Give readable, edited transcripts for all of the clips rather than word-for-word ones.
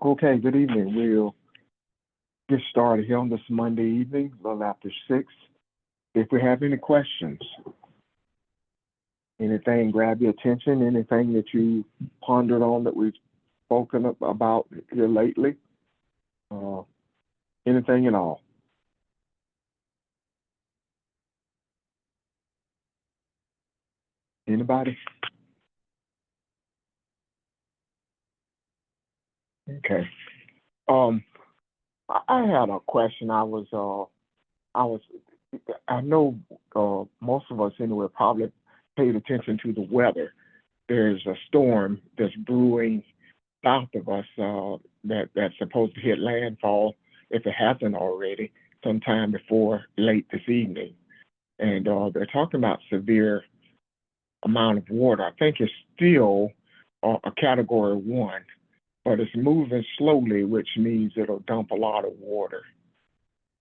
Okay, good evening. We'll get started here on this Monday evening, a little after 6. If we have any questions, anything grab your attention, anything that you pondered on that we've spoken about here lately, uh, anything at all. Anybody? Okay. Um, I had a question. I was, I know most of us anyway probably paid attention to the weather. There's a storm that's brewing south of us that's supposed to hit landfall if it hasn't already, sometime before late this evening. And they're talking about severe amount of water. I think it's still a category 1, but it's moving slowly, which means it'll dump a lot of water.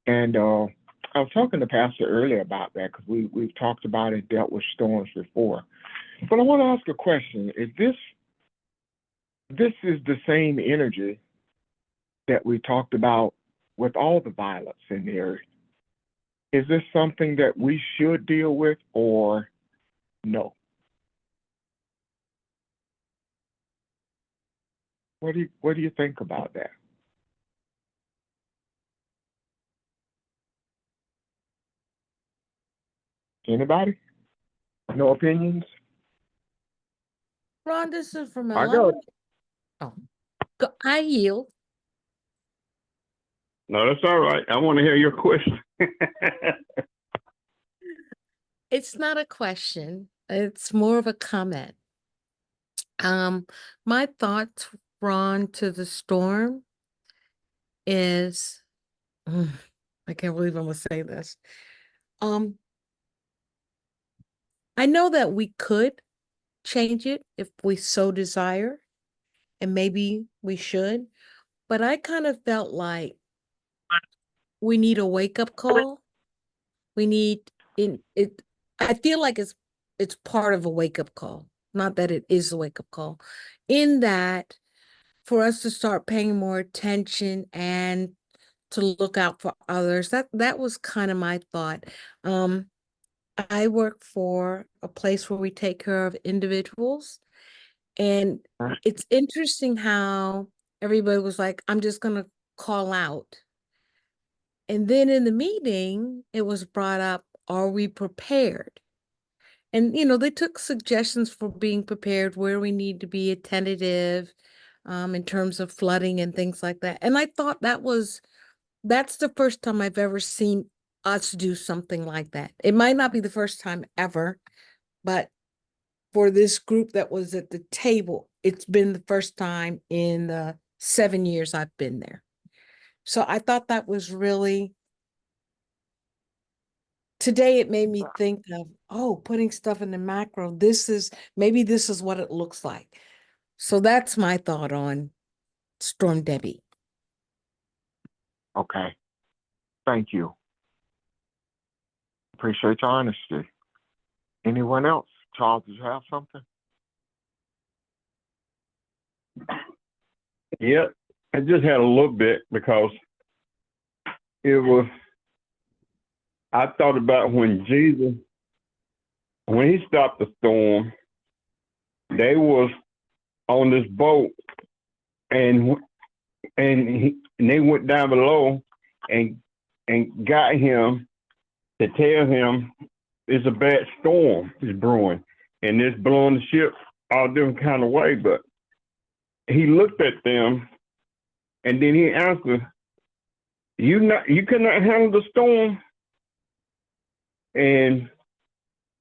And I was talking to Pastor earlier about that because we've talked about and dealt with storms before. But I want to ask a question. Is this is the same energy that we talked about with all the violence in the earth? Is this something that we should deal with or no? What do you think about that? Anybody? No opinions? Ron, this is from I go. Oh, I yield. No, that's all right. I want to hear your question. It's not a question. It's more of a comment. My thoughts, Ron, to the storm is, I can't believe I'm gonna say this. I know that we could change it if we so desire, and maybe we should, but I kind of felt like we need a wake-up call. We need in it. I feel like it's part of a wake-up call, not that it is a wake-up call, in that for us to start paying more attention and to look out for others. That was kind of my thought. I work for a place where we take care of individuals, and it's interesting how everybody was like, I'm just gonna call out. And then in the meeting, it was brought up, are we prepared? And, they took suggestions for being prepared, where we need to be attentive in terms of flooding and things like that. And I thought that's the first time I've ever seen us do something like that. It might not be the first time ever, but for this group that was at the table, it's been the first time in the 7 years I've been there. So I thought that was really, today it made me think of, putting stuff in the macro. Maybe this is what it looks like. So that's my thought on Storm Debbie. Okay. Thank you. Appreciate your honesty. Anyone else? Charles, did you have something? Yeah, I just had a little bit because I thought about when he stopped the storm, they was on this boat and they went down below and got him to tell him it's a bad storm is brewing and it's blowing the ship all different kind of way. But he looked at them and then he answered, you cannot handle the storm. And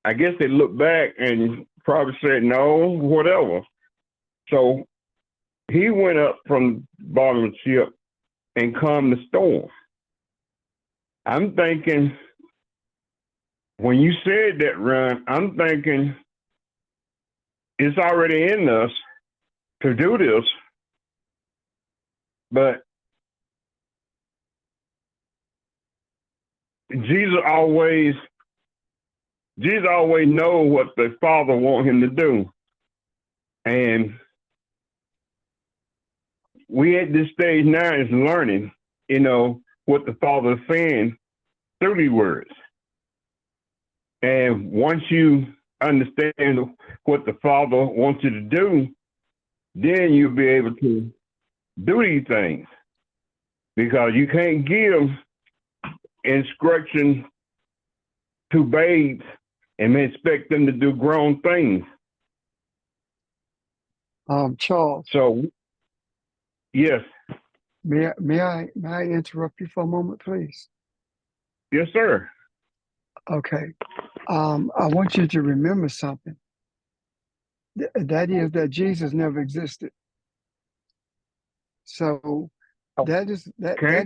I guess they looked back and probably said no, whatever. So he went up from the bottom of the ship and calmed the storm. I'm thinking, when you said that, Ron, I'm thinking it's already in us to do this, but Jesus always knows what the Father wants him to do. And we at this stage now is learning, what the Father is saying through these words. And once you understand what the Father wants you to do, then you'll be able to do these things. Because you can't give instruction to babes and expect them to do grown things. Charles, So, yes, may I interrupt you for a moment, please? yes, sir. Okay. I want you to remember something. That is that Jesus never existed. So that is Okay.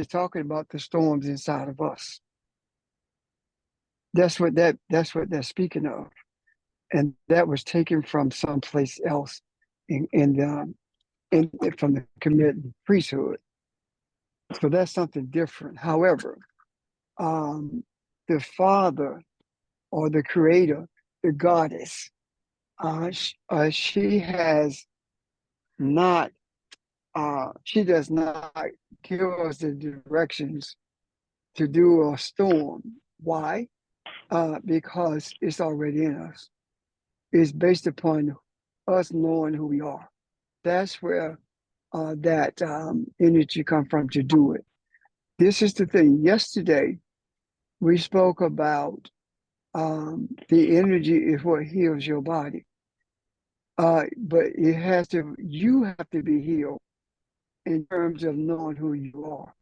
talking about the storms inside of us. That's what they're speaking of, and that was taken from someplace else, from the committed priesthood. So that's something different. However, the Father or the Creator, the Goddess, she has not. She does not give us the directions to do a storm. Why? Because it's already in us. It's based upon us knowing who we are. That's where that energy come from to do it. This is the thing. Yesterday, we spoke about the energy is what heals your body. But you have to be healed in terms of knowing who you are.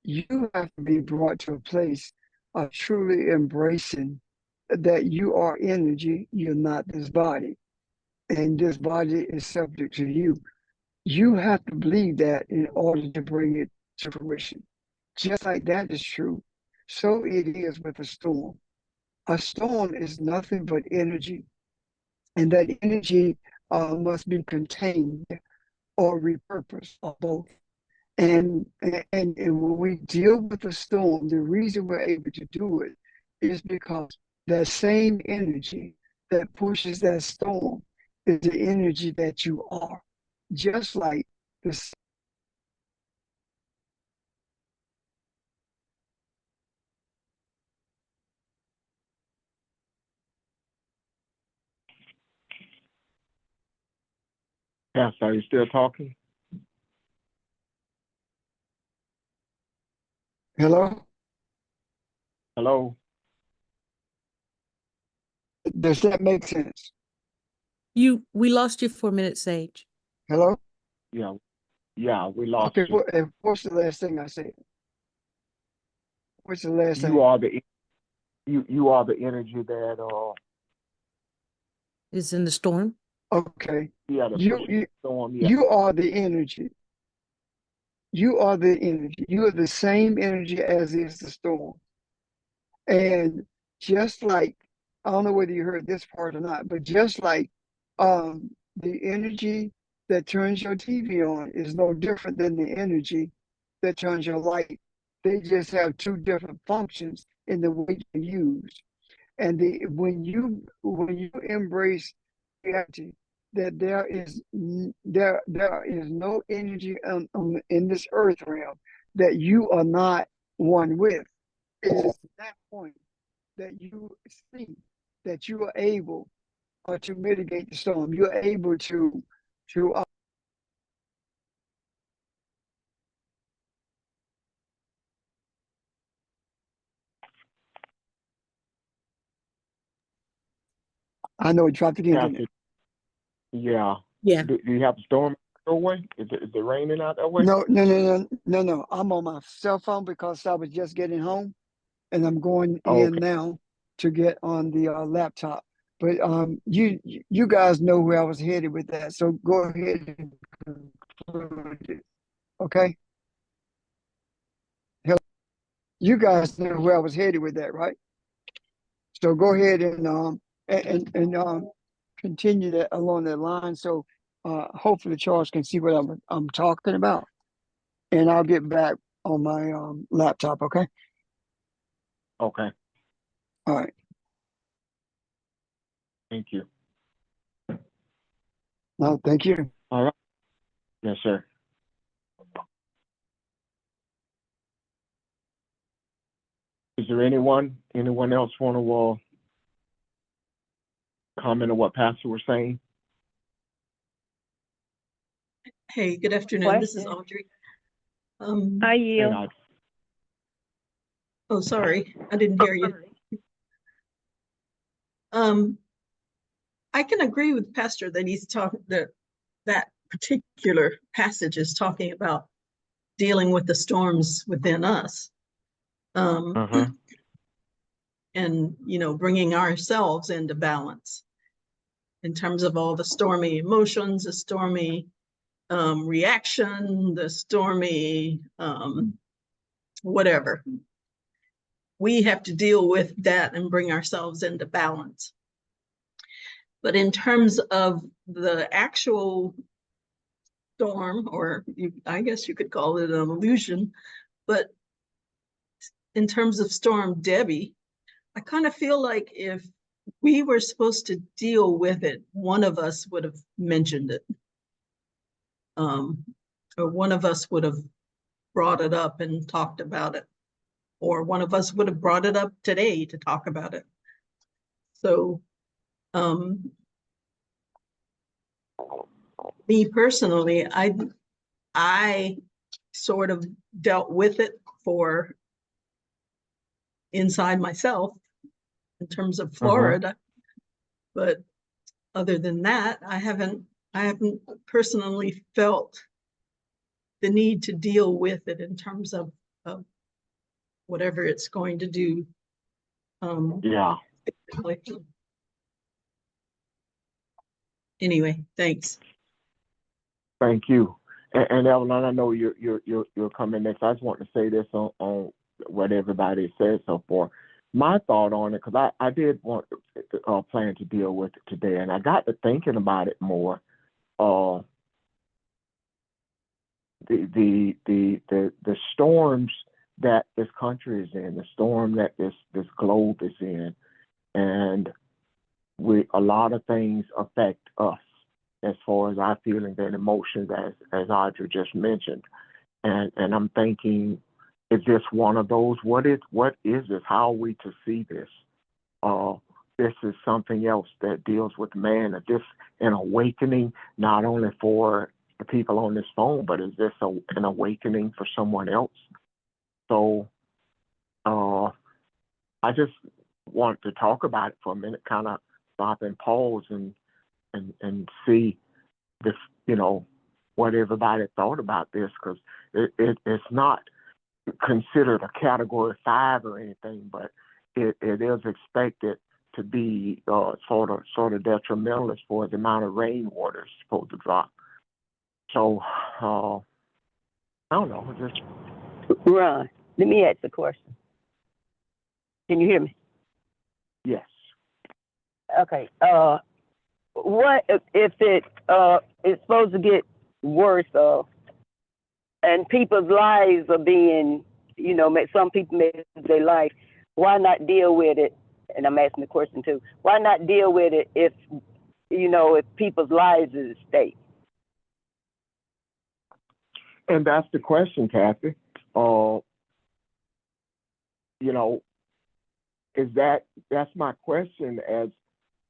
You have to be brought to a place of truly embracing that you are energy, you're not this body, and this body is subject to you. You have to believe that in order to bring it to fruition. Just like that is true, so it is with a storm. A storm is nothing but energy, and that energy must be contained or repurposed or both. And when we deal with the storm, the reason we're able to do it is because that same energy that pushes that storm is the energy that you are. Just like this. Pastor, are you still talking? Hello? Hello? Does that make sense? We lost you for a minute, Sage. Hello? Yeah, we lost Okay, you. what's the last thing I said? What's the last thing? You are the energy that Is in the storm. Okay. the You storm. you are the energy. You are the energy. You are the same energy as is the storm. And just like, I don't know whether you heard this part or not, but just like the energy that turns your TV on is no different than the energy that turns your light. They just have two different functions in the way they're used. And when you embrace reality that there is no energy in this earth realm that you are not one with, it is at that point that you see that you are able to mitigate the storm. You're able to I know it dropped again, didn't Pastor, it? yeah. Yeah. Do you have a storm your way? Is it raining out that way? No. I'm on my cell phone because I was just getting home, and I'm going Oh, in okay. now to get on the laptop. But you guys know where I was headed with that, so go ahead and conclude it. Okay, you guys know where I was headed with that, right? So go ahead and continue that along that line. So hopefully Charles can see what I'm talking about, and I'll get back on my laptop. Okay. Okay. All right. Thank you. No, thank you. All right. Yes, sir. Is there anyone else want to comment on what Pastor was saying? Hey, good afternoon. This is Audrey. I Hey, yield. Oh, sorry, I didn't hear you. I can agree with Pastor that he's talking that particular passage is talking about dealing with the storms within us. Uh-huh. And bringing ourselves into balance in terms of all the stormy emotions, the stormy reaction, the stormy whatever. We have to deal with that and bring ourselves into balance. But in terms of the actual storm, or I guess you could call it an illusion, but in terms of Storm Debbie, I kind of feel like if we were supposed to deal with it, one of us would have mentioned it. Or one of us would have brought it up and talked about it. Or one of us would have brought it up today to talk about it. So, me personally, I sort of dealt with it for inside myself in terms of Florida. But other than that, I haven't personally felt the need to deal with it in terms of whatever it's going to do. Yeah. Anyway, thanks. Thank you. And Evelyn, I know you're coming next. I just want to say this on what everybody said so far. My thought on it, because I did want plan to deal with it today, and I got to thinking about it more. The storms that this country is in, the storm that this globe is in, and a lot of things affect us as far as our feelings and emotions, as Audrey just mentioned. And I'm thinking, is this one of those? What is this? How are we to see this? This is something else that deals with man. Is this an awakening, not only for the people on this phone, but is this an awakening for someone else? So I just want to talk about it for a minute, kind of stop and pause and see this, what everybody thought about this, because it's not considered a category 5 or anything, but it is expected to be sort of detrimental as far as the amount of rainwater is supposed to drop. So I don't know. Just Ron, let me ask a question. Can you hear me? yes. Okay. What if it's supposed to get worse, and people's lives are being, some people may lose their life. Why not deal with it? And I'm asking the question too. Why not deal with it if people's lives is at stake? And that's the question, Kathy. That's my question. As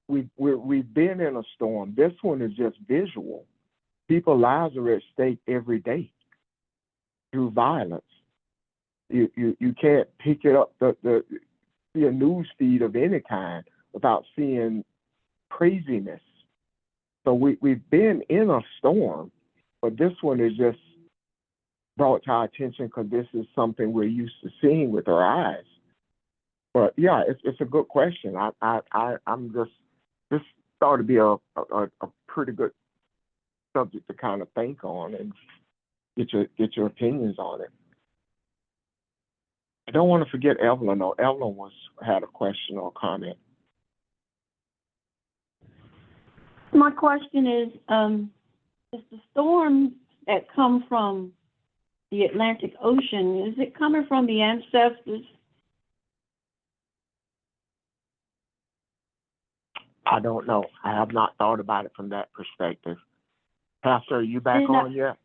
we've been in a storm. This one is just visual. People's lives are at stake every day through violence. You can't pick it up see a news feed of any kind without seeing craziness. So we've been in a storm, but this one is just brought to our attention because this is something we're used to seeing with our eyes. But yeah, it's a good question. I'm just this thought to be a pretty good subject to kind of think on and get your opinions on it. I don't want to forget Evelyn, though. Evelyn had a question or comment. My question is the storms that come from the Atlantic Ocean, is it coming from the ancestors? I don't know. I have not thought about it from that perspective. Pastor, are you back on yet?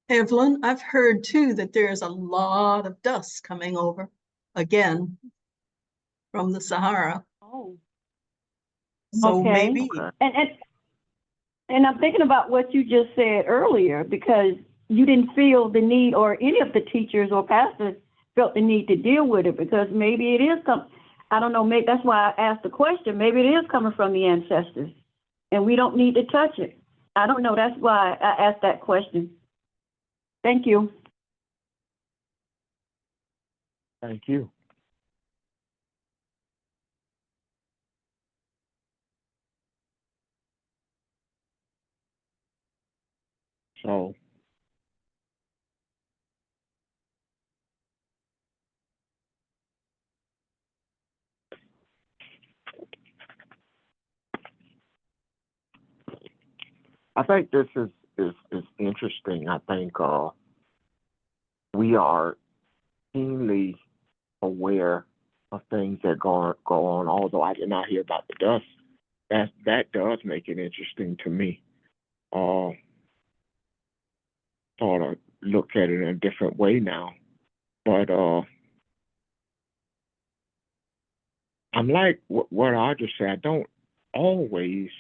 Evelyn, I've heard too that there's a lot of dust coming over again from the Sahara. Oh, So okay. maybe, Okay. And I'm thinking about what you just said earlier, because you didn't feel the need, or any of the teachers or pastors felt the need to deal with it, because maybe it is I don't know, maybe that's why I asked the question. Maybe it is coming from the ancestors and we don't need to touch it. I don't know. That's why I asked that question. Thank you. Thank you. So, I think this is interesting. I think we are keenly aware of things that go on. Although I did not hear about the dust, that does make it interesting to me. Sort of look at it in a different way now. But I'm like what I just said. I don't always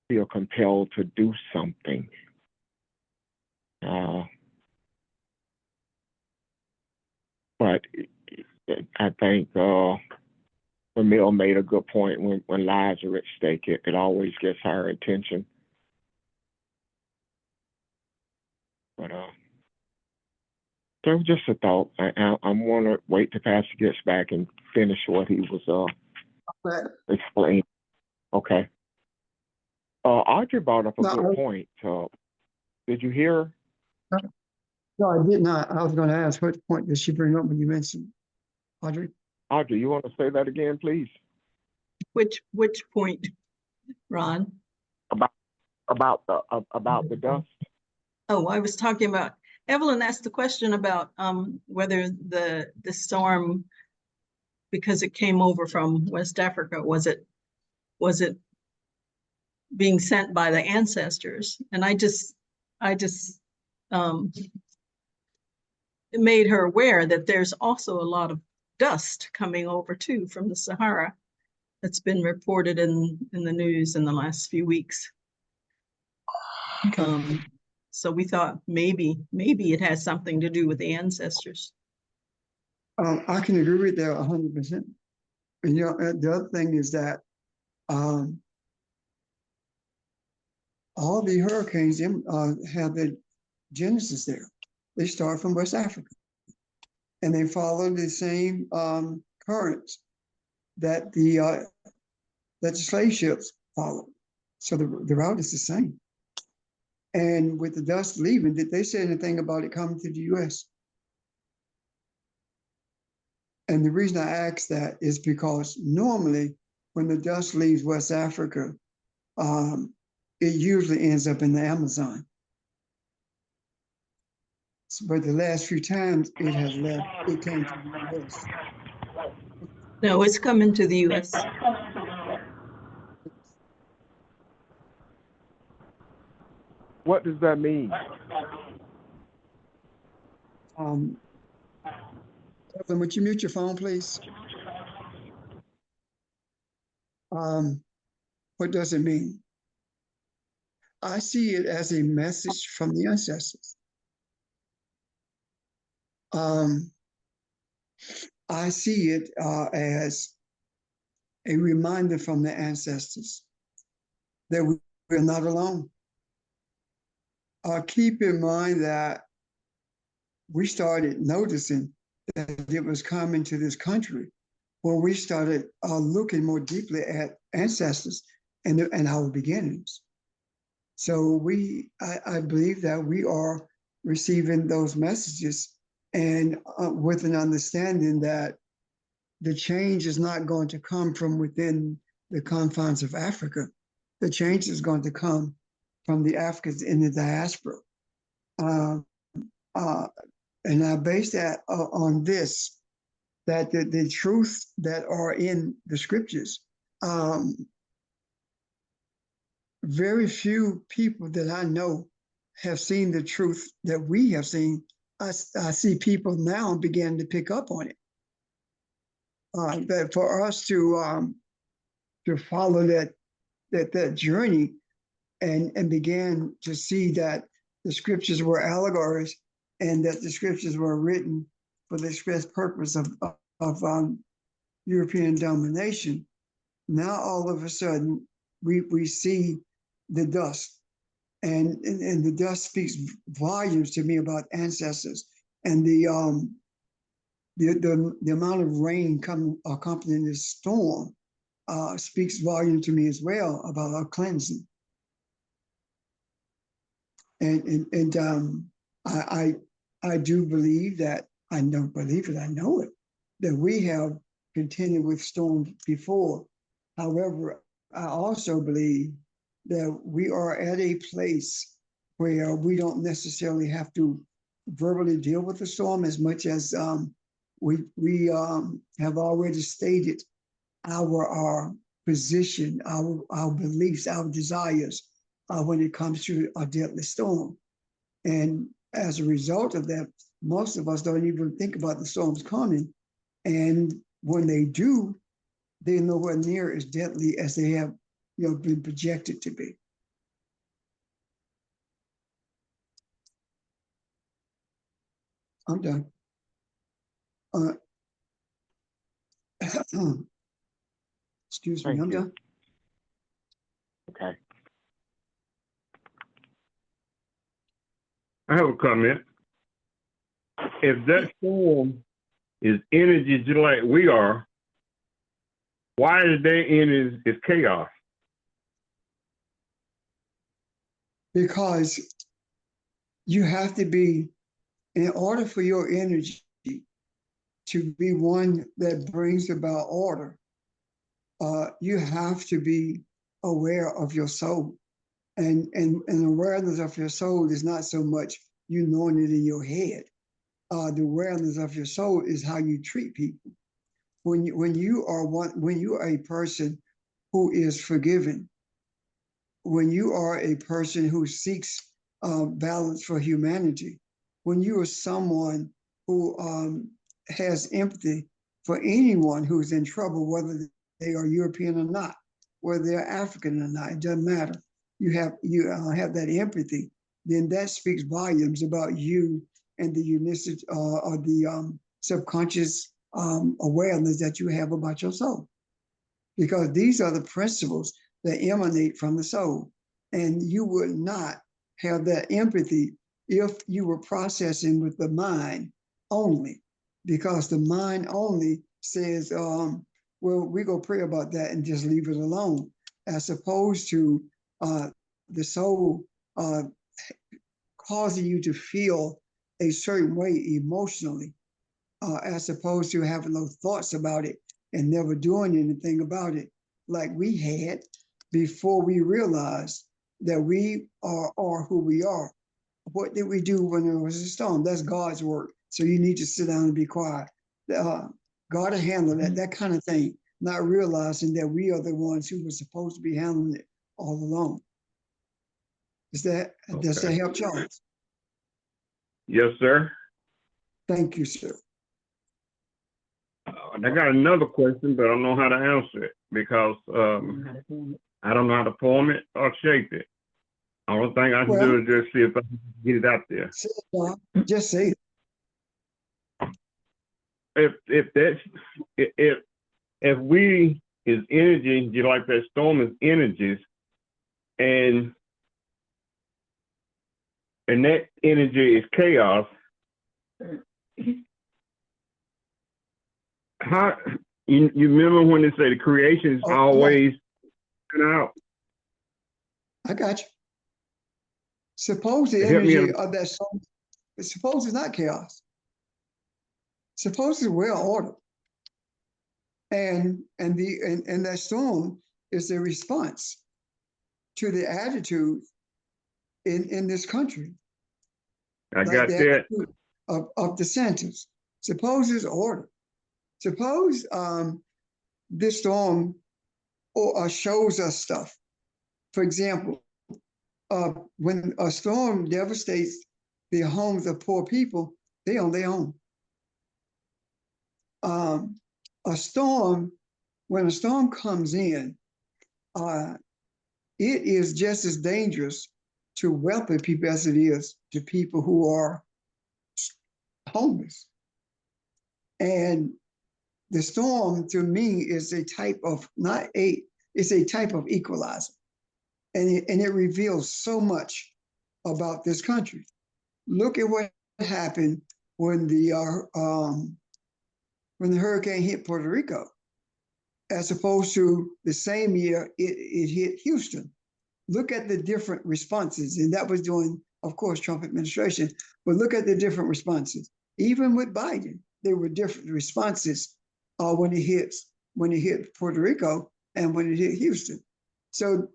feel compelled to do something. But I think Camille made a good point. When lives are at stake, it always gets our attention. But so just a thought. I'm gonna wait till Pastor gets back and finish what he was explaining. Okay. Audrey brought up a No, good point. Did you hear? No, I did not. I was going to ask, what point did she bring up when you mentioned Audrey? Audrey, you want to say that again, please? which point, Ron? About the dust. Oh, I was talking about, Evelyn asked the question about whether the storm, because it came over from West Africa, was it being sent by the ancestors? And I just made her aware that there's also a lot of dust coming over too from the Sahara that's been reported in the news in the last few weeks. So we thought maybe it has something to do with the ancestors. I can agree with that 100%. And the other thing is that all the hurricanes have their genesis there. They start from West Africa, and they follow the same currents that the slave ships followed. So the route is the same. And with the dust leaving, did they say anything about it coming to the U.S.? And the reason I ask that is because normally when the dust leaves West Africa, it usually ends up in the Amazon. But the last few times it has left, it came to the U.S. No, it's coming to the U.S. What does that mean? Evelyn, would you mute your phone, please? What does it mean? I see it as a message from the ancestors. I see it as a reminder from the ancestors that we're not alone. Keep in mind that we started noticing that it was coming to this country when we started looking more deeply at ancestors and our beginnings. So I believe that we are receiving those messages, and with an understanding that the change is not going to come from within the confines of Africa. The change is going to come from the Africans in the diaspora. And I base that on this, that the truths that are in the scriptures, very few people that I know have seen the truth that we have seen, I see people now begin to pick up on it. That for us to follow that journey and began to see that the scriptures were allegories and that the scriptures were written for the express purpose of European domination. Now all of a sudden we see the dust, and the dust speaks volumes to me about ancestors, and the amount of rain accompanying this storm speaks volume to me as well about our cleansing. And I do believe that, I don't believe it, I know it, that we have contended with storms before. However, I also believe that we are at a place where we don't necessarily have to verbally deal with the storm as much as we have already stated our position, our beliefs, our desires when it comes to a deadly storm. And as a result of that, most of us don't even think about the storms coming. And when they do, they're nowhere near as deadly as they have been projected to be. I'm done. Excuse me, Thank I'm you. done. Okay. I have a comment. If that storm is energy just like we are, why is their energy is chaos? Because you have to be, in order for your energy to be one that brings about order, you have to be aware of your soul. And awareness of your soul is not so much you knowing it in your head. The awareness of your soul is how you treat people. When you are a person who is forgiven, when you are a person who seeks balance for humanity, when you are someone who has empathy for anyone who's in trouble, whether they are European or not, whether they're African or not, it doesn't matter. You have that empathy, then that speaks volumes about you and the unicity or the subconscious awareness that you have about your soul. Because these are the principles that emanate from the soul. And you would not have that empathy if you were processing with the mind only, because the mind only says, well, we go pray about that and just leave it alone, as opposed to the soul causing you to feel a certain way emotionally, as opposed to having those thoughts about it and never doing anything about it, like we had before we realized that we are who we are. What did we do when there was a storm? That's God's work. So you need to sit down and be quiet. God will handle that kind of thing, not realizing that we are the ones who were supposed to be handling it all along. Does that help, Charles? Yes, sir. Thank you, sir. I got another question, but I don't know how to answer it because I don't know how to form it or shape it. Only thing I can do is just see if I can get it out there. Just say it. If we is energy, just like that storm is energies, and that energy is chaos, how you remember when they say the creation is always out? I got you. Suppose the energy of that storm, suppose it's not chaos. Suppose it's well ordered. And that storm is a response to the attitude in this country. I got that. Of dissenters. Suppose it's ordered. Suppose this storm shows us stuff. For example, when a storm devastates the homes of poor people, they on their own. A storm, when a storm comes in, it is just as dangerous to wealthy people as it is to people who are homeless. And the storm, to me, is a type of it's a type of equalizer, and it reveals so much about this country. Look at what happened when the hurricane hit Puerto Rico, as opposed to the same year it hit Houston. Look at the different responses, and that was during, of course, Trump administration. But look at the different responses. Even with Biden, there were different responses when it hit Puerto Rico and when it hit Houston. So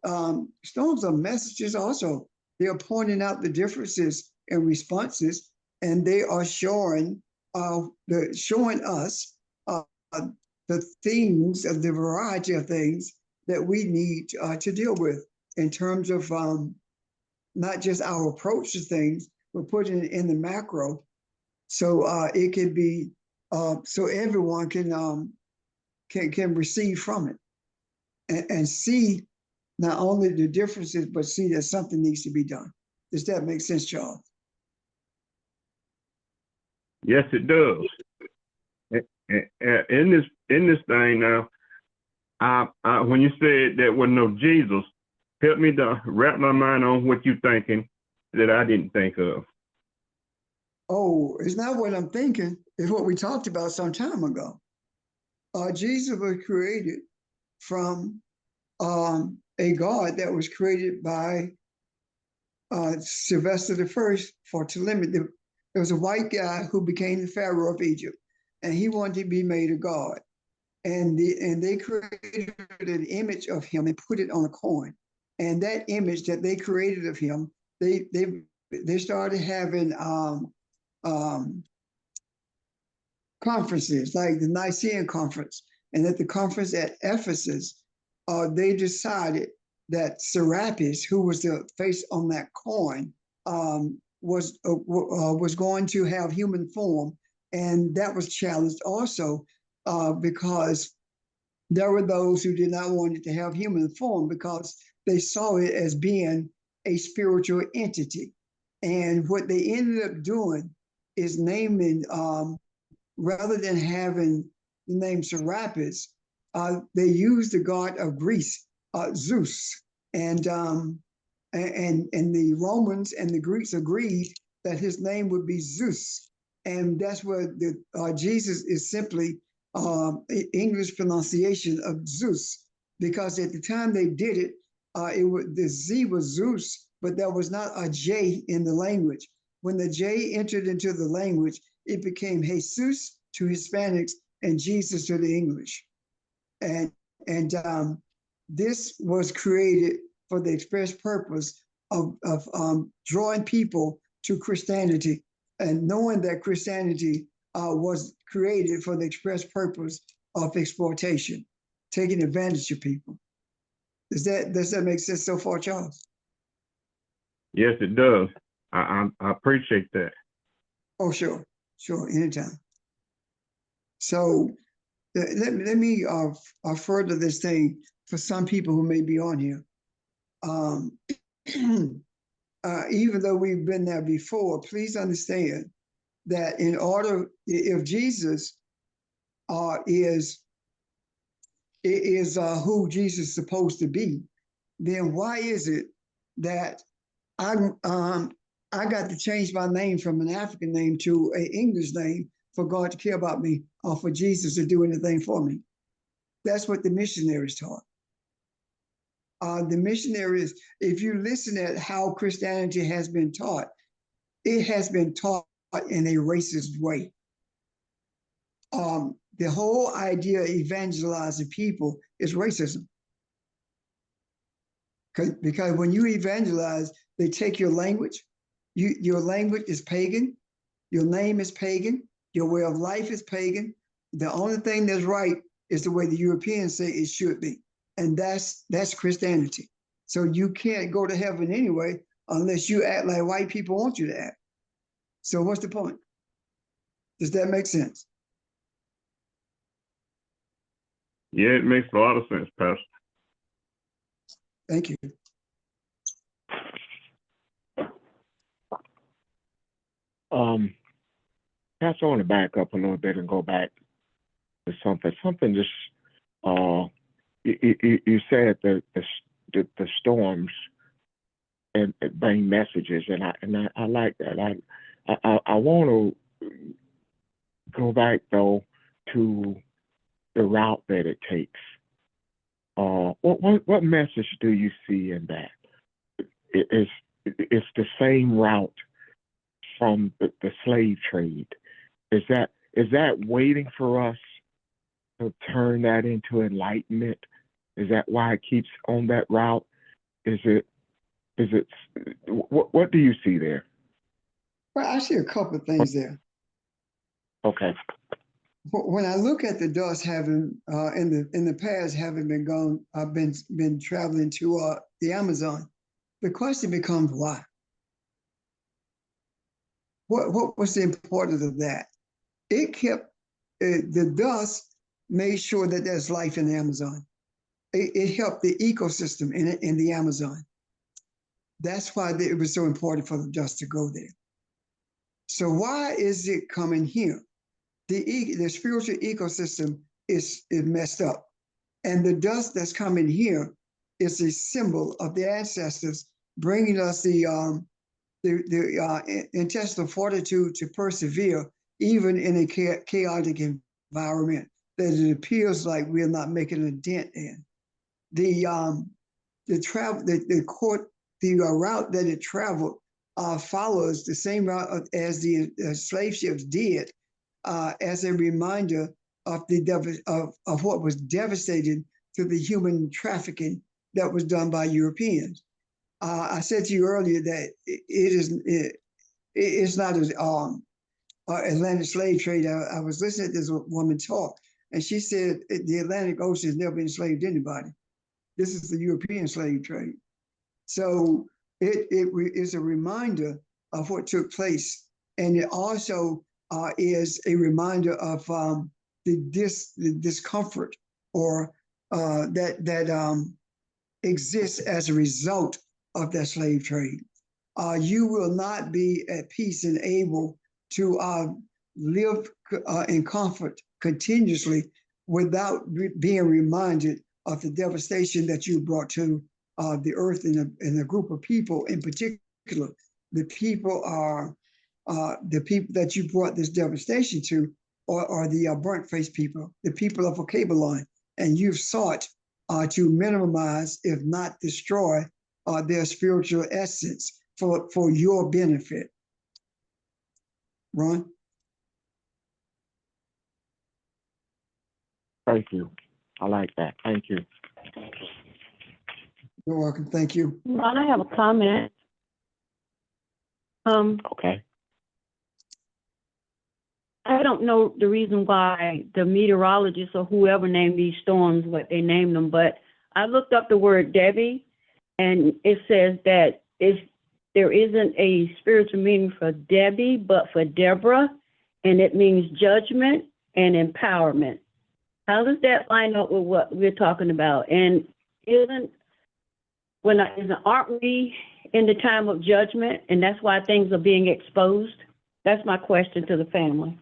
storms are messages also. They are pointing out the differences in responses, and they are showing us the things, of the variety of things that we need to deal with in terms of not just our approach to things, but putting it in the macro, so it can be so everyone can receive from it and see not only the differences, but see that something needs to be done. Does that make sense, Charles? Yes, it does. In this thing now, when you said there was no Jesus, help me to wrap my mind on what you're thinking that I didn't think of. Oh, it's not what I'm thinking. It's what we talked about some time ago. Jesus was created from a God that was created by Sylvester I for Ptolemy. There was a white guy who became the Pharaoh of Egypt, and he wanted to be made a god. And they created an image of him and put it on a coin. And that image that they created of him, they started having conferences like the Nicene Conference. And at the conference at Ephesus, they decided that Serapis, who was the face on that coin, was going to have human form. And that was challenged also because there were those who did not want it to have human form because they saw it as being a spiritual entity. And what they ended up doing is naming, rather than having the name Serapis, they used the god of Greece, Zeus. And the Romans and the Greeks agreed that his name would be Zeus. And that's where Jesus is simply English pronunciation of Zeus, because at the time they did it, the Z was Zeus, but there was not a J in the language. When the J entered into the language, it became Jesus to Hispanics and Jesus to the English. And this was created for the express purpose of drawing people to Christianity, and knowing that Christianity was created for the express purpose of exploitation, taking advantage of people. Does that make sense so far, Charles? Yes, it does. I appreciate that. Oh, sure, anytime. So let me further this thing for some people who may be on here. Even though we've been there before, please understand that if Jesus is who Jesus is supposed to be, then why is it that I got to change my name from an African name to an English name for God to care about me or for Jesus to do anything for me? That's what the missionaries taught. The missionaries, if you listen at how Christianity has been taught, it has been taught in a racist way. The whole idea of evangelizing people is racism. Because when you evangelize, they take your language. Your language is pagan. Your name is pagan. Your way of life is pagan. The only thing that's right is the way the Europeans say it should be. And that's Christianity. So you can't go to heaven anyway unless you act like white people want you to act. So what's the point? Does that make sense? Yeah, it makes a lot of sense, Pastor. Thank you. Pastor, I want to back up a little bit and go back to something just, you said the storms and bring messages, and I like that. I want to go back though to the route that it takes. What message do you see in that? It's the same route from the slave trade. Is that waiting for us to turn that into enlightenment? Is that why it keeps on that route? Is it what do you see there? Well, I see a couple of things there. Okay. When I look at the dust having in the past having been gone, I've been traveling to the Amazon. The question becomes why? What was the importance of that? It kept the dust made sure that there's life in the Amazon. It helped the ecosystem in the Amazon. That's why it was so important for the dust to go there. So why is it coming here? The spiritual ecosystem is messed up, and the dust that's coming here is a symbol of the ancestors bringing us the intestinal fortitude to persevere even in a chaotic environment that it appears like we're not making a dent in. The route that it traveled follows the same route as the slave ships did, as a reminder of of what was devastating to the human trafficking that was done by Europeans. I said to you earlier that it's not as Atlantic slave trade. I was listening to this woman talk, and she said the Atlantic Ocean has never enslaved anybody. This is the European slave trade. So it is a reminder of what took place, and it also is a reminder of the discomfort or that exists as a result of that slave trade. You will not be at peace and able to live in comfort continuously without being reminded of the devastation that you brought to the earth and a group of people in particular. The people that you brought this devastation to are the burnt-faced people, the people of a cable line, and you've sought to minimize, if not destroy, their spiritual essence for your benefit. Ron? Thank you. I like that. Thank you. You're welcome. Thank you. Ron, I have a comment. Okay. I don't know the reason why the meteorologists or whoever named these storms, what they named them, but I looked up the word Debbie, and it says that there isn't a spiritual meaning for Debbie, but for Deborah, and it means judgment and empowerment. How does that line up with what we're talking about? And aren't we in the time of judgment, and that's why things are being exposed? That's my question to the family.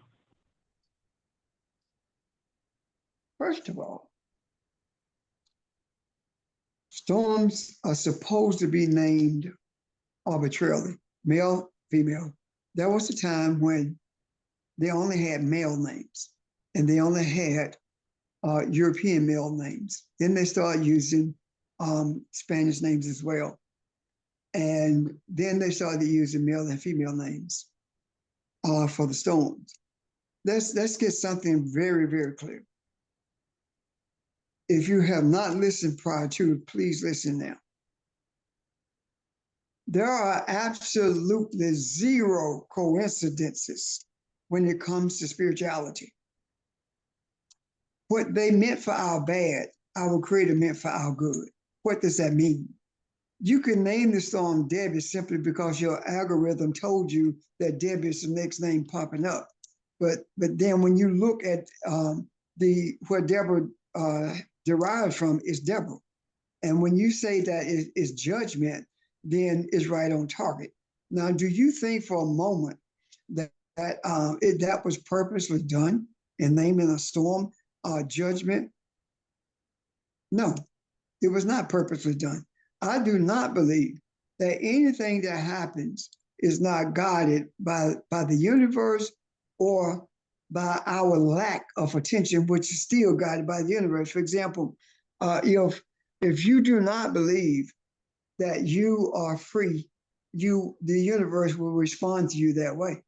First of all, storms are supposed to be named arbitrarily, male, female. There was a time when they only had male names, and they only had European male names. Then they started using Spanish names as well. And then they started using male and female names for the storms. Let's get something very, very clear. If you have not listened prior to, please listen now. There are absolutely zero coincidences when it comes to spirituality. What they meant for our bad, our Creator meant for our good. What does that mean? you could name the storm Debbie simply because your algorithm told you that Debbie is the next name popping up. But then when you look at where Deborah derives from is Deborah. And when you say that is judgment, then it's right on target. Now, do you think for a moment that that was purposely done in naming a storm judgment? No, it was not purposely done. I do not believe that anything that happens is not guided by the universe or by our lack of attention, which is still guided by the universe. For example, if you do not believe that you are free, the universe will respond to you that way.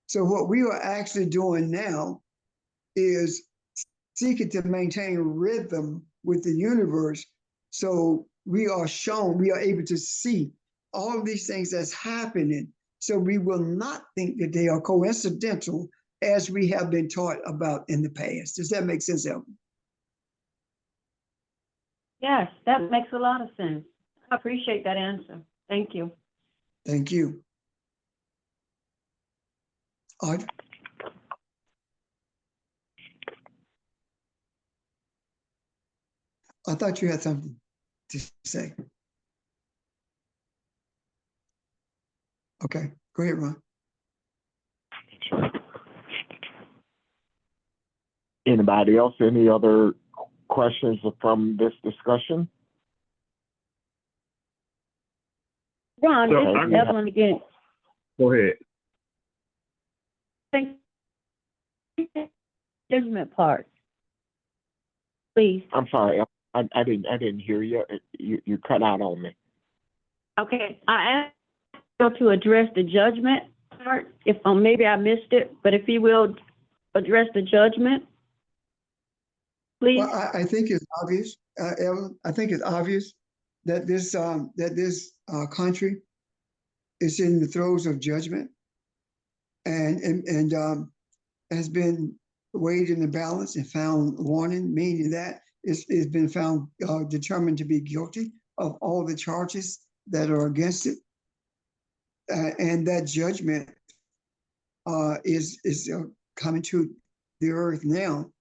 So what we are actually doing now is seeking to maintain rhythm with the universe. So we are able to see all of these things that's happening. So we will not think that they are coincidental as we have been taught about in the past. Does that make sense, Elvin? Yes, that makes a lot of sense. I appreciate that answer. Thank you. Thank you. Audrey? I thought you had something to say. Okay, go ahead, Ron. Anybody else? Any other questions from this discussion? Ron, So this I- is Evelyn again. Go ahead. Thank judgment part. Please. I'm sorry, I didn't hear you. You cut out on me. Okay, I asked you to address the judgment part, if maybe I missed it, but if you will address the judgment, please. Well, I think it's obvious, Evelyn. I think it's obvious that this country is in the throes of judgment, and has been weighed in the balance and found wanting, meaning that it's been found determined to be guilty of all the charges that are against it, and that judgment is coming to the earth now,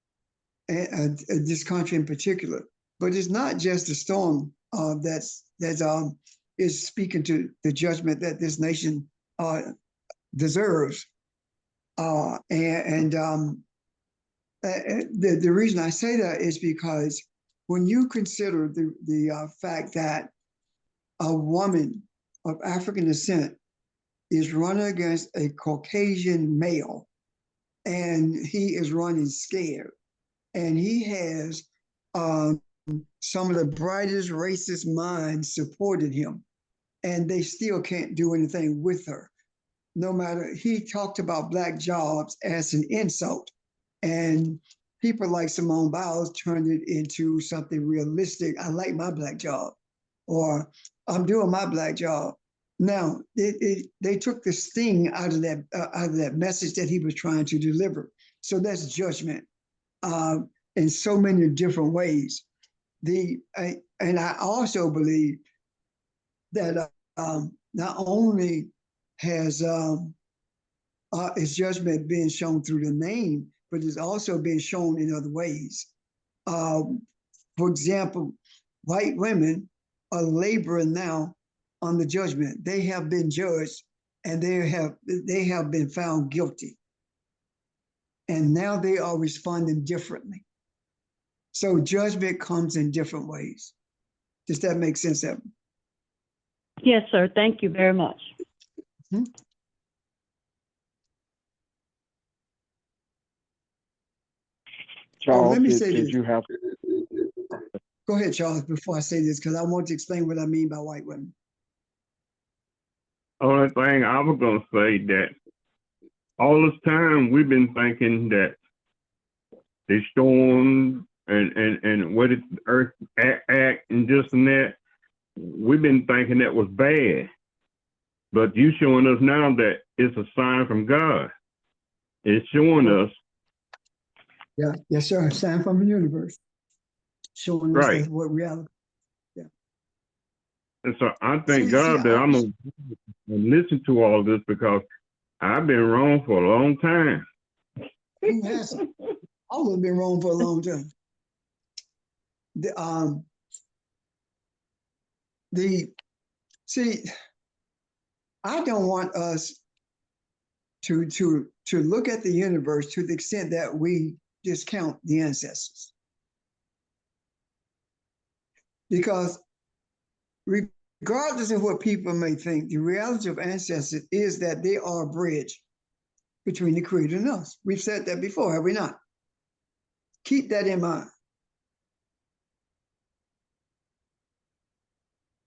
and this country in particular. But it's not just the storm that is speaking to the judgment that this nation deserves. The reason I say that is because when you consider the fact that a woman of African descent is running against a Caucasian male, and he is running scared, and he has some of the brightest racist minds supported him, and they still can't do anything with her. No matter, he talked about Black jobs as an insult, and people like Simone Biles turned it into something realistic. I like my Black job, or I'm doing my Black job. Now, they took the sting out of that message that he was trying to deliver. So that's judgment in so many different ways. And I also believe that not only is judgment being shown through the name, but it's also being shown in other ways. For example, white women are laboring now on the judgment. They have been judged, and they have been found guilty, and now they are responding differently. So judgment comes in different ways. Does that make sense, Evan? Yes, sir. Thank you very much. Mm-hmm. Charles, let me say did this. you have? Go ahead, Charles, before I say this, because I want to explain what I mean by white women. Only thing I was gonna say that all this time we've been thinking that the storm and what it Earth act and this and that, we've been thinking that was bad. But you showing us now that it's a sign from God. It's showing us. Yeah, yes, sir. Sign from the universe, showing us Right. what reality. Yeah. And so I thank See, God that I I'm was- gonna listen to all this because I've been wrong for a long time. Who hasn't? All of them been wrong for a long time. The see, I don't want us to look at the universe to the extent that we discount the ancestors. Because regardless of what people may think, the reality of ancestors is that they are a bridge between the Creator and us. We've said that before, have we not? Keep that in mind.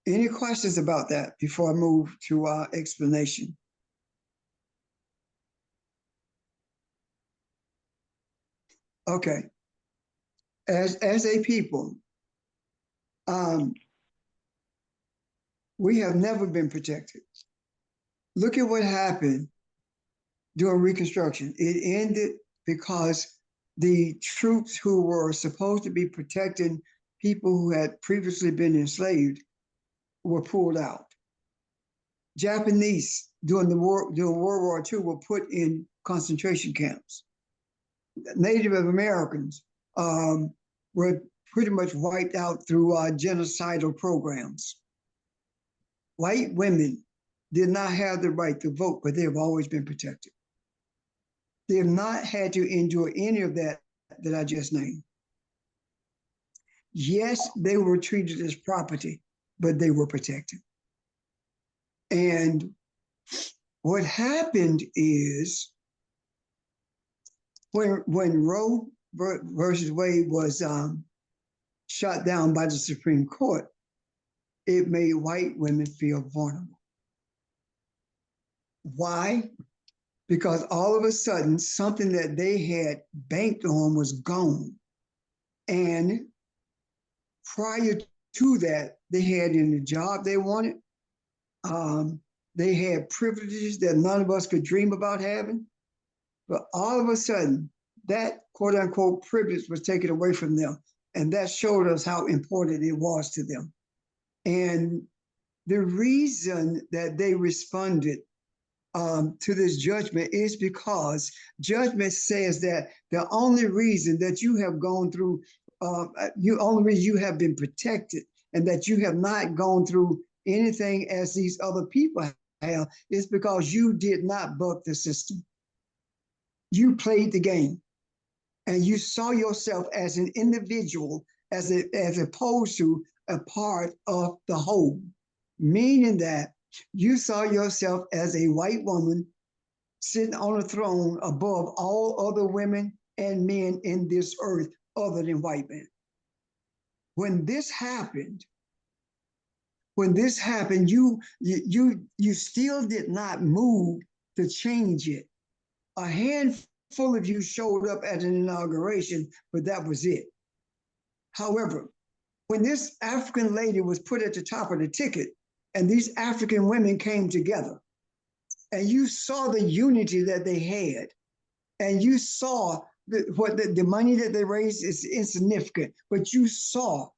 Any questions about that before I move to our explanation? Okay. As a people, we have never been protected. Look at what happened during Reconstruction. It ended because the troops who were supposed to be protecting people who had previously been enslaved were pulled out. Japanese during World War II were put in concentration camps. Native Americans were pretty much wiped out through genocidal programs. White women did not have the right to vote, but they have always been protected. They have not had to endure any of that I just named. Yes, they were treated as property, but they were protected. And what happened is when Roe versus Wade was shot down by the Supreme Court, it made white women feel vulnerable. Why? Because all of a sudden, something that they had banked on was gone. And prior to that, they had in the job they wanted. They had privileges that none of us could dream about having. But all of a sudden, that quote unquote privilege was taken away from them. And that showed us how important it was to them. And the reason that they responded to this judgment is because judgment says that the only reason that you have gone through, only reason you have been protected and that you have not gone through anything as these other people have is because you did not buck the system. You played the game and you saw yourself as an individual as opposed to a part of the whole, meaning that you saw yourself as a white woman sitting on a throne above all other women and men in this earth other than white men. When this happened, you still did not move to change it. A handful of you showed up at an inauguration, but that was it. However, when this African lady was put at the top of the ticket and these African women came together and you saw the unity that they had and you saw the money that they raised is insignificant, but you saw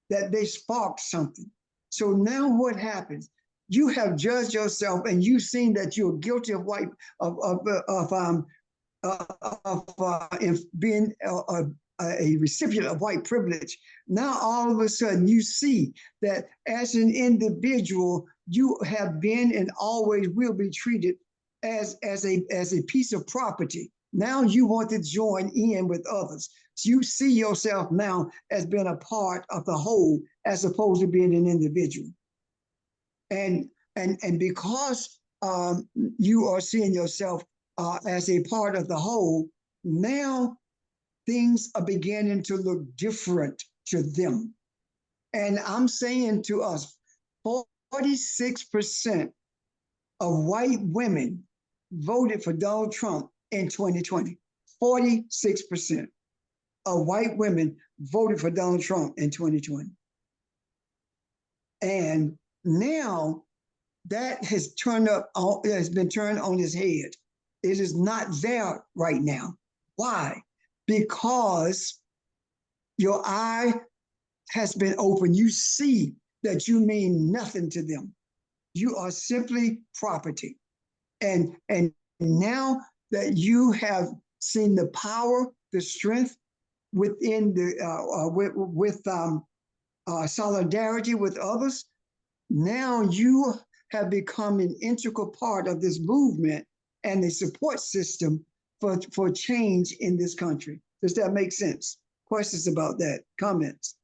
that they sparked something. So now what happens? You have judged yourself and you've seen that you're guilty of being a recipient of white privilege. Now all of a sudden you see that as an individual, you have been and always will be treated as a piece of property. Now you want to join in with others. So you see yourself now as being a part of the whole as opposed to being an individual. And because you are seeing yourself as a part of the whole, now things are beginning to look different to them. And I'm saying to us, 46% of white women voted for Donald Trump in 2020. 46% of white women voted for Donald Trump in 2020. And now that has been turned on its head. It is not there right now. Why? Because your eye has been opened. You see that you mean nothing to them. You are simply property. And now that you have seen the power, the strength within the with solidarity with others, now you have become an integral part of this movement and the support system for change in this country. Does that make sense? Questions about that? Comments?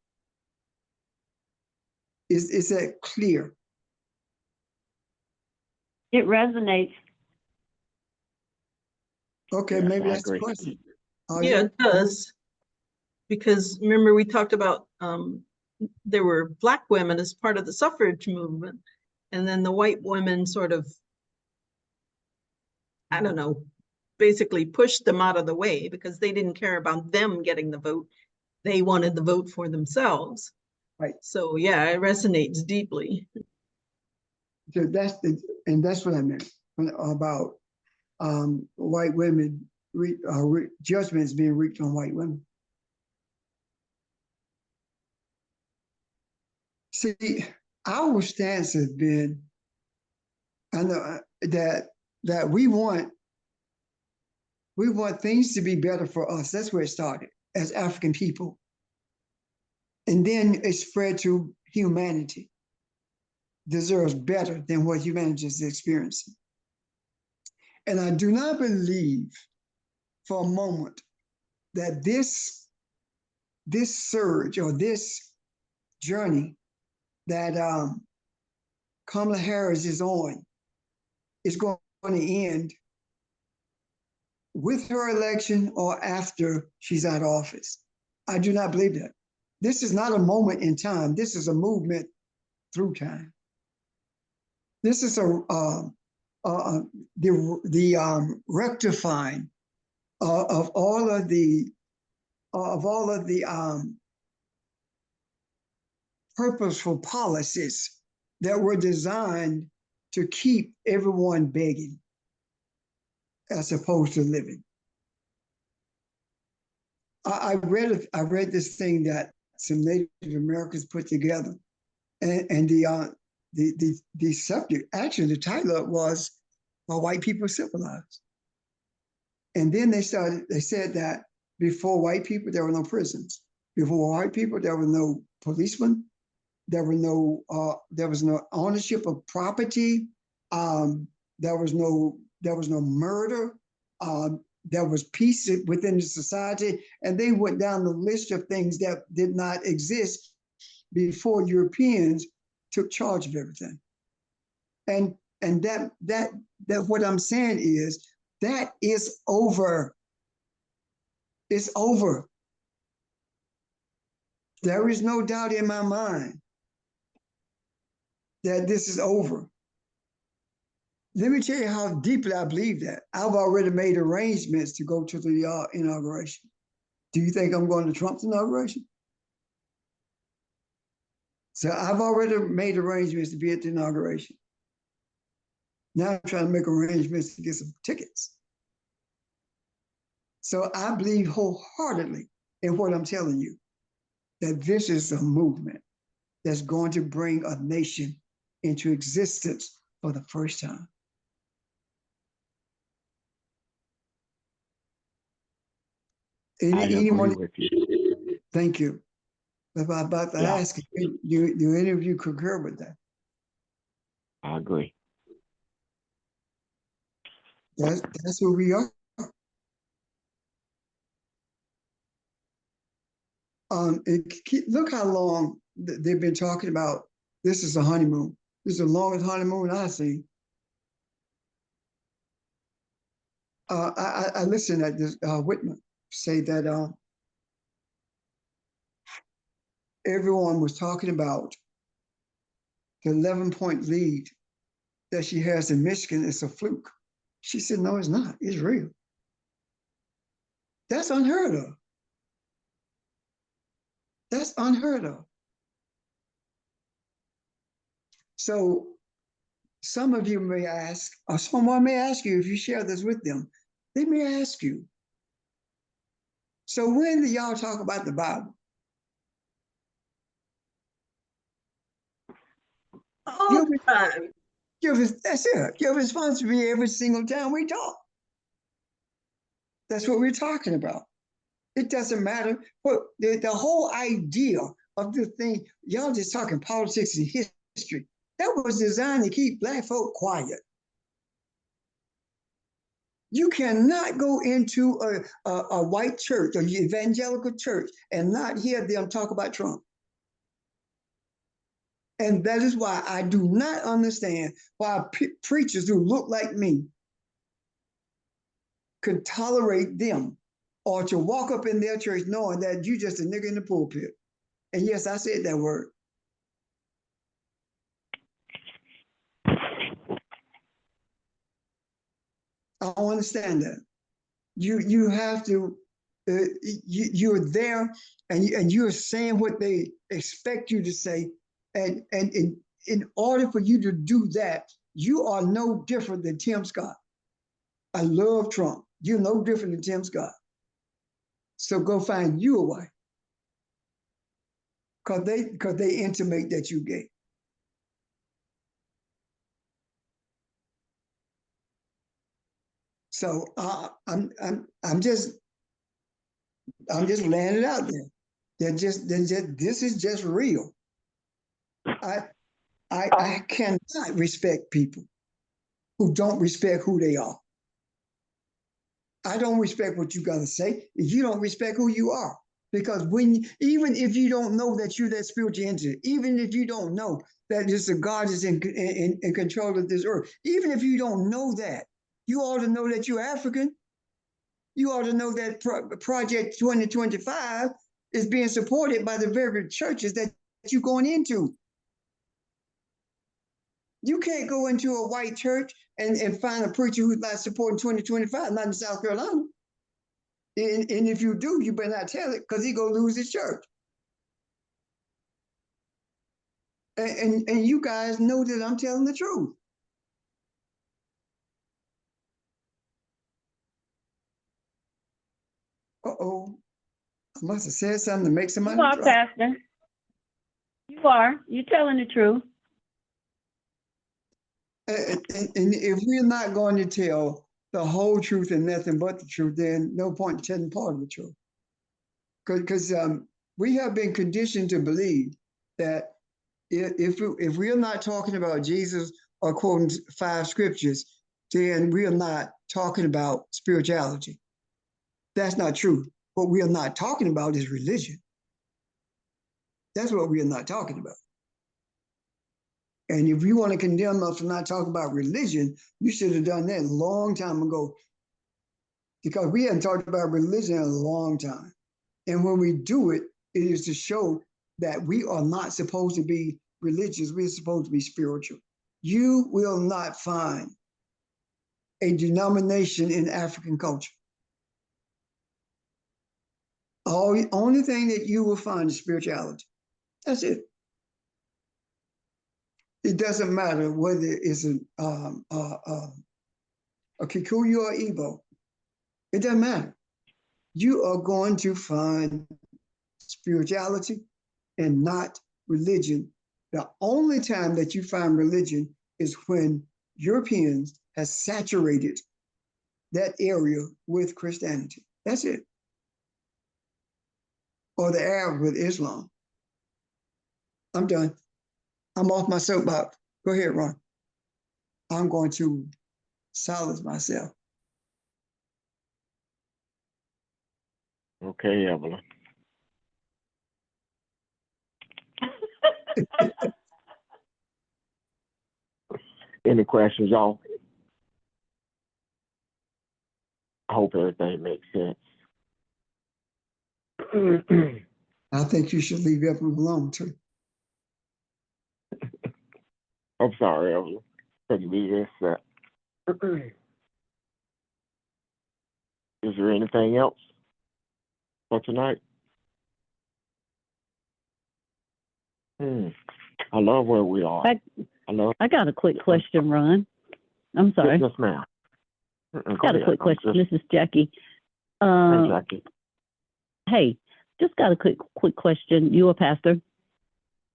Is that clear? It resonates. Okay, Yes, maybe I that's the agree. question. Yeah, it does. Because remember, we talked about there were Black women as part of the suffrage movement, and then the white women sort of, I don't know, basically pushed them out of the way because they didn't care about them getting the vote. They wanted the vote for themselves. Right. So yeah, it resonates deeply. So that's what I meant about white women, judgments being reached on white women. See, our stance has been, I know that we want things to be better for us. That's where it started as African people, and then it spread to humanity. Deserves better than what humanity is experiencing. And I do not believe for a moment that this surge or this journey that Kamala Harris is on is going to end with her election or after she's out of office. I do not believe that. This is not a moment in time. This is a movement through time. This is the rectifying of all of the purposeful policies that were designed to keep everyone begging as opposed to living. I read this thing that some Native Americans put together, and the subject, actually the title was "Are White People Civilized?" And then they said that before white people there were no prisons, before white people there were no policemen, there was no ownership of property, there was no murder, there was peace within the society, and they went down the list of things that did not exist before Europeans took charge of everything. And that what I'm saying is that is over. It's over. There is no doubt in my mind that this is over. Let me tell you how deeply I believe that. I've already made arrangements to go to the inauguration. Do you think I'm going to Trump's inauguration? So I've already made arrangements to be at the inauguration. Now I'm trying to make arrangements to get some tickets. So I believe wholeheartedly in what I'm telling you, that this is a movement that's going to bring a nation into existence for the first time. I agree with you. Thank you. If I'm about to ask, do any of you concur with that? I agree. That's who we are. Look how long they've been talking about this is a honeymoon. This is the longest honeymoon I've seen. I listened at this Whitman say that everyone was talking about the 11-point lead that she has in Michigan is a fluke. She said, no, it's not. It's real. That's unheard of. That's unheard of. So some of you may ask, or someone may ask you if you share this with them, they may ask you, so when do y'all talk about the Bible? All You're, the time. that's it. You're responsible every single time we talk. That's what we're talking about. It doesn't matter. But the whole idea of the thing, y'all just talking politics and history, that was designed to keep Black folk quiet. You cannot go into a white church or evangelical church and not hear them talk about Trump. And that is why I do not understand why preachers who look like me could tolerate them or to walk up in their church knowing that you just a nigga in the pulpit. And yes, I said that word. I don't understand that. You have to, you're there and you're saying what they expect you to say. And in order for you to do that, you are no different than Tim Scott. I love Trump. You're no different than Tim Scott. So go find you a wife. Because they intimate that you gay. So I'm just laying it out there. This is just real. I cannot respect people who don't respect who they are. I don't respect what you got to say if you don't respect who you are. Because even if you don't know that you're that spiritual entity, even if you don't know that just a God is in control of this earth, even if you don't know that, you ought to know that you're African. You ought to know that Project 2025 is being supported by the very churches that you're going into. You can't go into a white church and find a preacher who's not supporting 2025, not in South Carolina. And if you do, you better not tell it because he's going to lose his church. And you guys know that I'm telling the truth. Uh-oh. I must have said something to make somebody You are, drop. Pastor. You are. You're telling the truth. And if we're not going to tell the whole truth and nothing but the truth, then no point in telling part of the truth. Because we have been conditioned to believe that if we're not talking about Jesus or quoting 5 scriptures, then we are not talking about spirituality. That's not true. What we are not talking about is religion. That's what we are not talking about. And if you want to condemn us for not talking about religion, you should have done that a long time ago. Because we haven't talked about religion in a long time. And when we do it, it is to show that we are not supposed to be religious. We're supposed to be spiritual. You will not find a denomination in African culture. The only thing that you will find is spirituality. That's it. It doesn't matter whether it's a Kikuyu or Igbo. It doesn't matter. You are going to find spirituality and not religion. The only time that you find religion is when Europeans have saturated that area with Christianity. That's it. Or the Arab with Islam. I'm done. I'm off my soapbox. Go ahead, Ron. I'm going to silence myself. Okay, Evelyn. Any questions, y'all? I hope everything makes sense. I think you should leave Evelyn alone too. I'm sorry, Evelyn. Couldn't be this. Is there anything else for tonight? I love where we are. I got a quick question, Ron. I'm sorry. Yes, ma'am. Got a quick question. This is Jackie. Hey, Jackie. Hey, just got a quick question. You a pastor?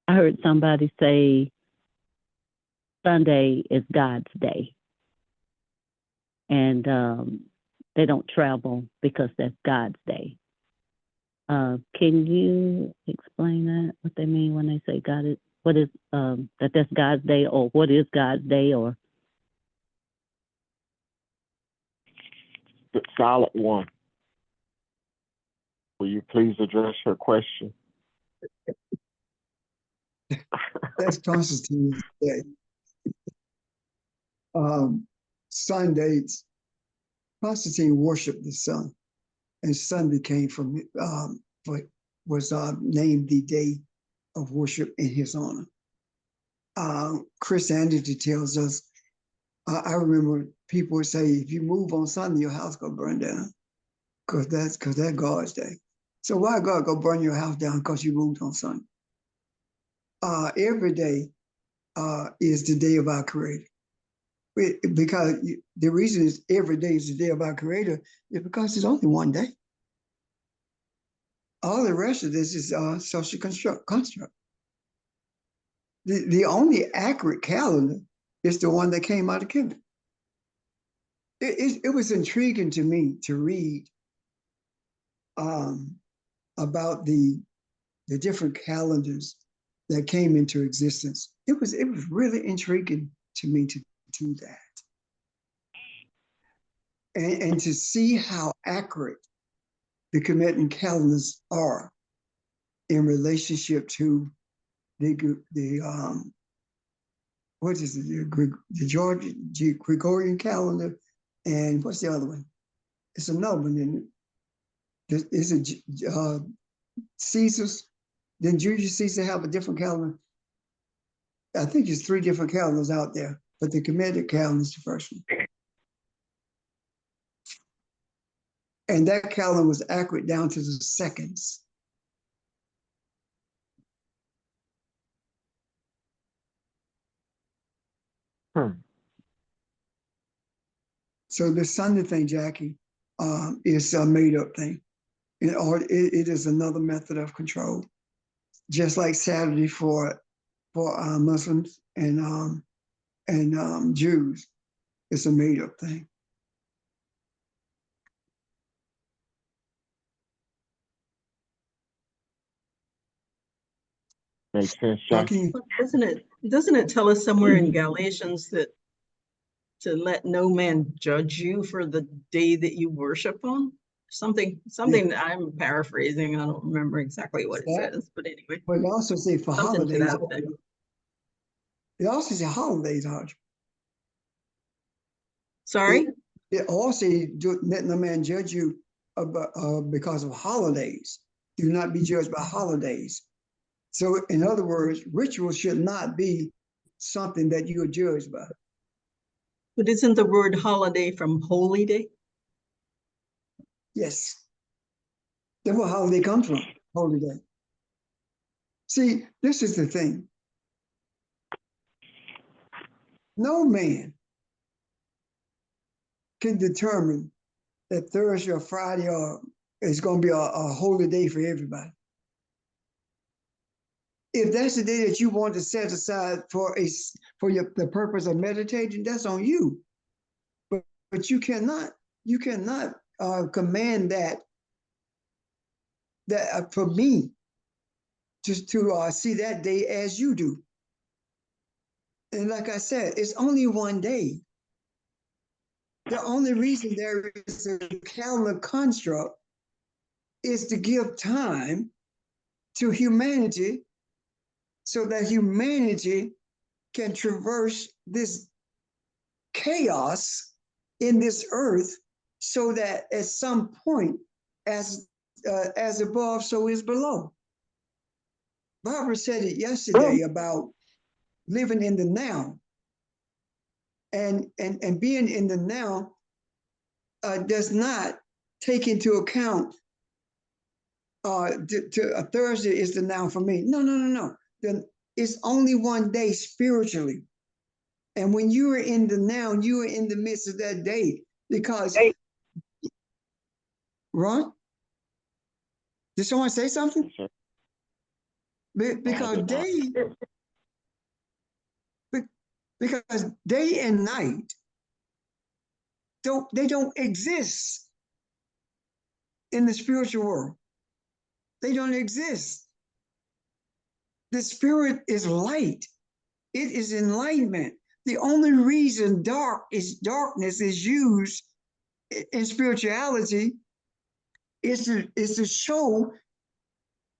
I heard somebody say Sunday is God's day. And they don't travel because that's God's day. Can you explain that, what they mean when they say God is, what is, that's God's day, or what is God's day, or? The solid one. Will you please address her question? That's Constantine's day. Sundays, Constantine worshiped the sun, and sun became was named the day of worship in his honor. Christianity tells us, I remember people would say, if you move on Sunday, your house gonna burn down, because that's God's day. So why God go burn your house down because you moved on Sunday? Every day is the day of our Creator. Because the reason is every day is the day of our Creator is because it's only one day. All the rest of this is social construct. The only accurate calendar is the one that came out of Kemet. It was intriguing to me to read about the different calendars that came into existence. It was really intriguing to me to do that. And to see how accurate the Kemetic calendars are in relationship to the what is it, the Gregorian calendar, and what's the other one? It's another one, isn't it? Is it Caesar's? Did Julius Caesar have a different calendar? I think there's 3 different calendars out there, but the Kemetic calendar is the first one. And that calendar was accurate down to the seconds. So the Sunday thing, Jackie, is a made-up thing. It is another method of control, just like Saturday for Muslims and Jews. It's a made-up thing. Makes sense, How Jackie? can you, Doesn't it tell us somewhere in Galatians that to let no man judge you for the day that you worship on? Something I'm paraphrasing. I don't remember exactly what it says, but anyway. But it also say for Something to holidays. that effect. It also say holidays, Audrey. Sorry? It also say, let no man judge you because of holidays. Do not be judged by holidays. So in other words, ritual should not be something that you are judged by. But isn't the word holiday from holy day? Yes. That's where holiday comes from, holy day. See, this is the thing. No man can determine that Thursday or Friday is going to be a holy day for everybody. If that's the day that you want to set aside for the purpose of meditating, that's on you. But you cannot command that for me just to see that day as you do. And like I said, it's only one day. The only reason there is a calendar construct is to give time to humanity so that humanity can traverse this chaos in this earth, so that at some point, as above, so is below. Barbara said it yesterday about living in the now, and being in the now does not take into account Thursday is the now for me. No. Then it's only one day spiritually. And when you are in the now, you are in the midst of that day, because Ron, did someone say something? Because because day and night don't exist in the spiritual world. They don't exist. The spirit is light. It is enlightenment. The only reason darkness is used in spirituality is to show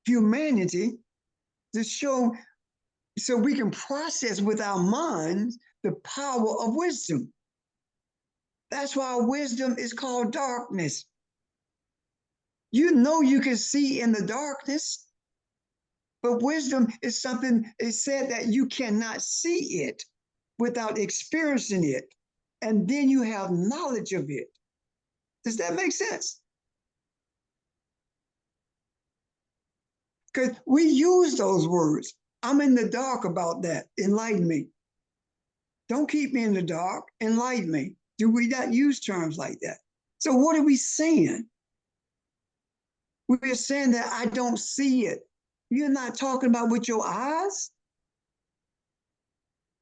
humanity, to show so we can process with our minds the power of wisdom. That's why wisdom is called darkness. You know you can see in the darkness, but wisdom is something, it's said that you cannot see it without experiencing it. And then you have knowledge of it. Does that make sense? Because we use those words. I'm in the dark about that. Enlighten me. Don't keep me in the dark. Enlighten me. Do we not use terms like that? So what are we saying? We're saying that I don't see it. You're not talking about with your eyes.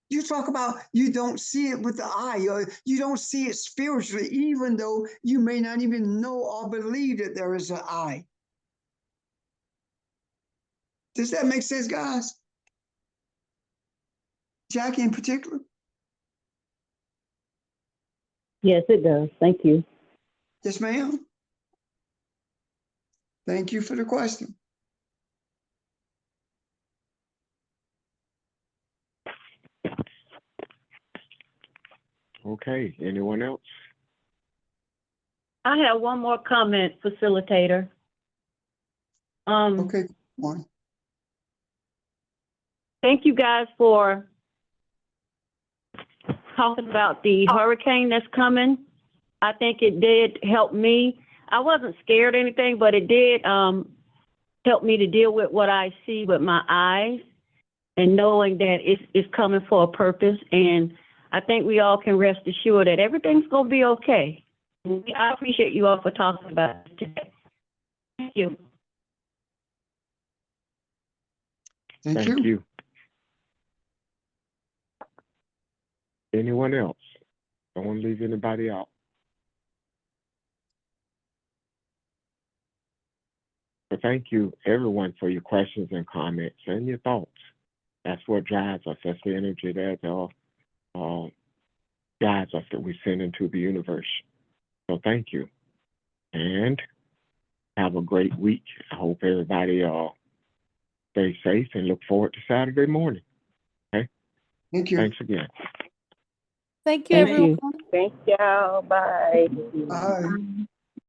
You talk about you don't see it with the eye, or you don't see it spiritually, even though you may not even know or believe that there is an eye. Does that make sense, guys? Jackie in particular? Yes, it does. Thank you. Yes, ma'am. Thank you for the question. Okay, anyone else? I have one more comment, facilitator. Okay, one. Thank you guys for talking about the hurricane that's coming. I think it did help me. I wasn't scared or anything, but it did help me to deal with what I see with my eyes and knowing that it's coming for a purpose. And I think we all can rest assured that everything's going to be okay. I appreciate you all for talking about it today. Thank you. Thank you. Anyone else? Don't want to leave anybody out. But thank you, everyone, for your questions and comments and your thoughts. That's what drives us. That's the energy that guides us, that we send into the universe. So thank you. And have a great week. I hope everybody stay safe and look forward to Saturday morning. Okay? Thank you. Thanks again. Thank you, Thank everyone. you. Thank y'all. Bye. Bye.